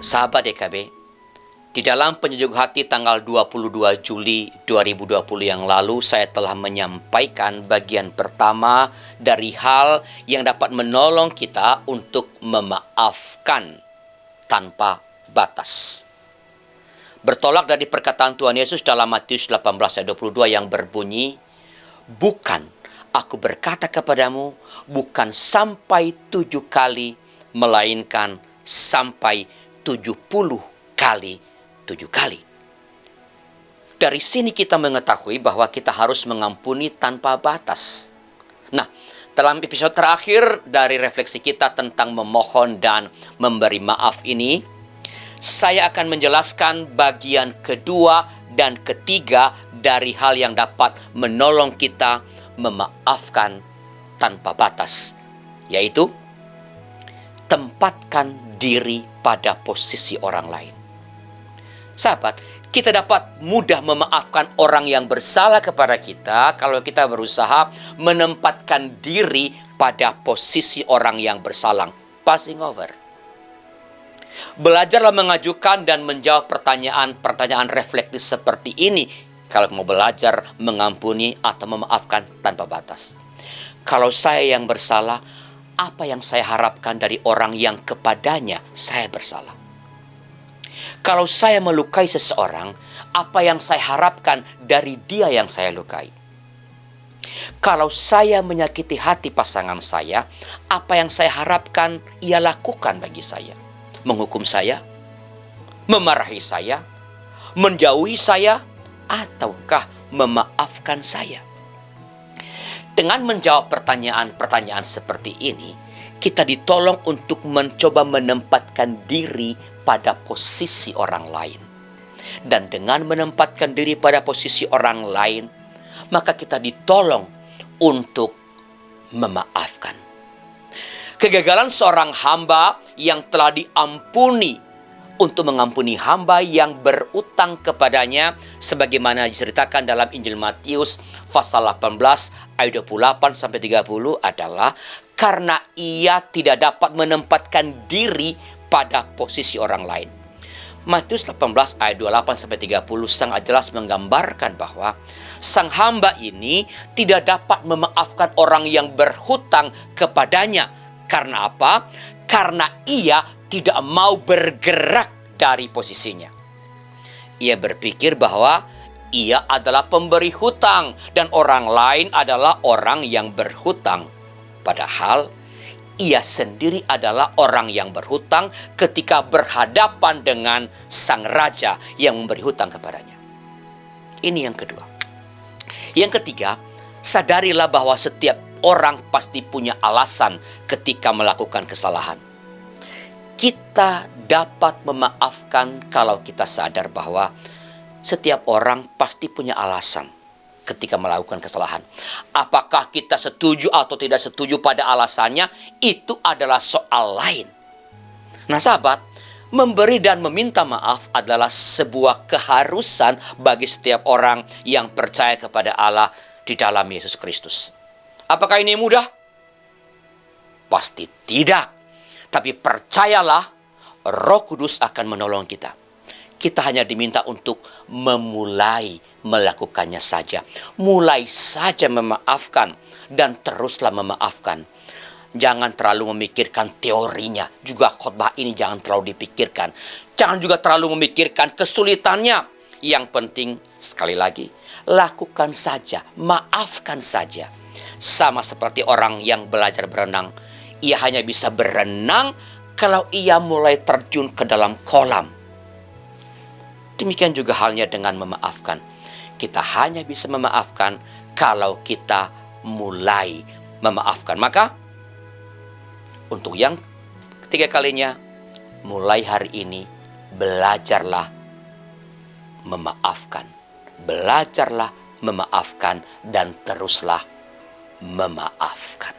Sahabat DKB, di dalam penyejuk hati tanggal 22 Juli 2020 yang lalu, saya telah menyampaikan bagian pertama dari hal yang dapat menolong kita untuk memaafkan tanpa batas. Bertolak dari perkataan Tuhan Yesus dalam Matius 18 ayat 22 yang berbunyi, "Bukan, aku berkata kepadamu, bukan sampai 7 kali, melainkan sampai 70 kali 7 kali." Dari sini kita mengetahui bahwa kita harus mengampuni tanpa batas. Nah, dalam episode terakhir dari refleksi kita tentang memohon dan memberi maaf ini, saya akan menjelaskan bagian kedua dan ketiga dari hal yang dapat menolong kita memaafkan tanpa batas, yaitu tempatkan diri pada posisi orang lain. Sahabat, kita dapat mudah memaafkan orang yang bersalah kepada kita kalau kita berusaha menempatkan diri pada posisi orang yang bersalah. Passing over. Belajarlah mengajukan dan menjawab pertanyaan-pertanyaan reflektif seperti ini kalau mau belajar mengampuni atau memaafkan tanpa batas. Kalau saya yang bersalah, apa yang saya harapkan dari orang yang kepadanya saya bersalah? Kalau saya melukai seseorang, apa yang saya harapkan dari dia yang saya lukai? Kalau saya menyakiti hati pasangan saya, apa yang saya harapkan ia lakukan bagi saya? Menghukum saya, memarahi saya, menjauhi saya, ataukah memaafkan saya? Dengan menjawab pertanyaan-pertanyaan seperti ini, kita ditolong untuk mencoba menempatkan diri pada posisi orang lain. Dan dengan menempatkan diri pada posisi orang lain, maka kita ditolong untuk memaafkan. Kegagalan seorang hamba yang telah diampuni untuk mengampuni hamba yang berutang kepadanya, sebagaimana diceritakan dalam Injil Matius pasal 18 ayat 28 sampai 30 adalah karena ia tidak dapat menempatkan diri pada posisi orang lain. Matius 18 ayat 28 sampai 30 sangat jelas menggambarkan bahwa sang hamba ini tidak dapat memaafkan orang yang berhutang kepadanya. Karena apa? Karena ia tidak mau bergerak dari posisinya. Ia berpikir bahwa ia adalah pemberi hutang dan orang lain adalah orang yang berhutang. Padahal ia sendiri adalah orang yang berhutang ketika berhadapan dengan sang raja yang memberi hutang kepadanya. Ini yang kedua. Yang ketiga, sadarilah bahwa setiap orang pasti punya alasan ketika melakukan kesalahan. Kita dapat memaafkan kalau kita sadar bahwa setiap orang pasti punya alasan ketika melakukan kesalahan. Apakah kita setuju atau tidak setuju pada alasannya, itu adalah soal lain. Nah sahabat, memberi dan meminta maaf adalah sebuah keharusan bagi setiap orang yang percaya kepada Allah di dalam Yesus Kristus. Apakah ini mudah? Pasti tidak. Tapi percayalah, Roh Kudus akan menolong kita. Kita hanya diminta untuk memulai melakukannya saja. Mulai saja memaafkan dan teruslah memaafkan. Jangan terlalu memikirkan teorinya. Juga khotbah ini jangan terlalu dipikirkan. Jangan juga terlalu memikirkan kesulitannya. Yang penting, sekali lagi, lakukan saja, maafkan saja. Sama seperti orang yang belajar berenang. Ia hanya bisa berenang kalau ia mulai terjun ke dalam kolam. Demikian juga halnya dengan memaafkan. Kita hanya bisa memaafkan kalau kita mulai memaafkan. Maka, untuk yang ketiga kalinya, mulai hari ini, belajarlah memaafkan. Belajarlah memaafkan dan teruslah memaafkan.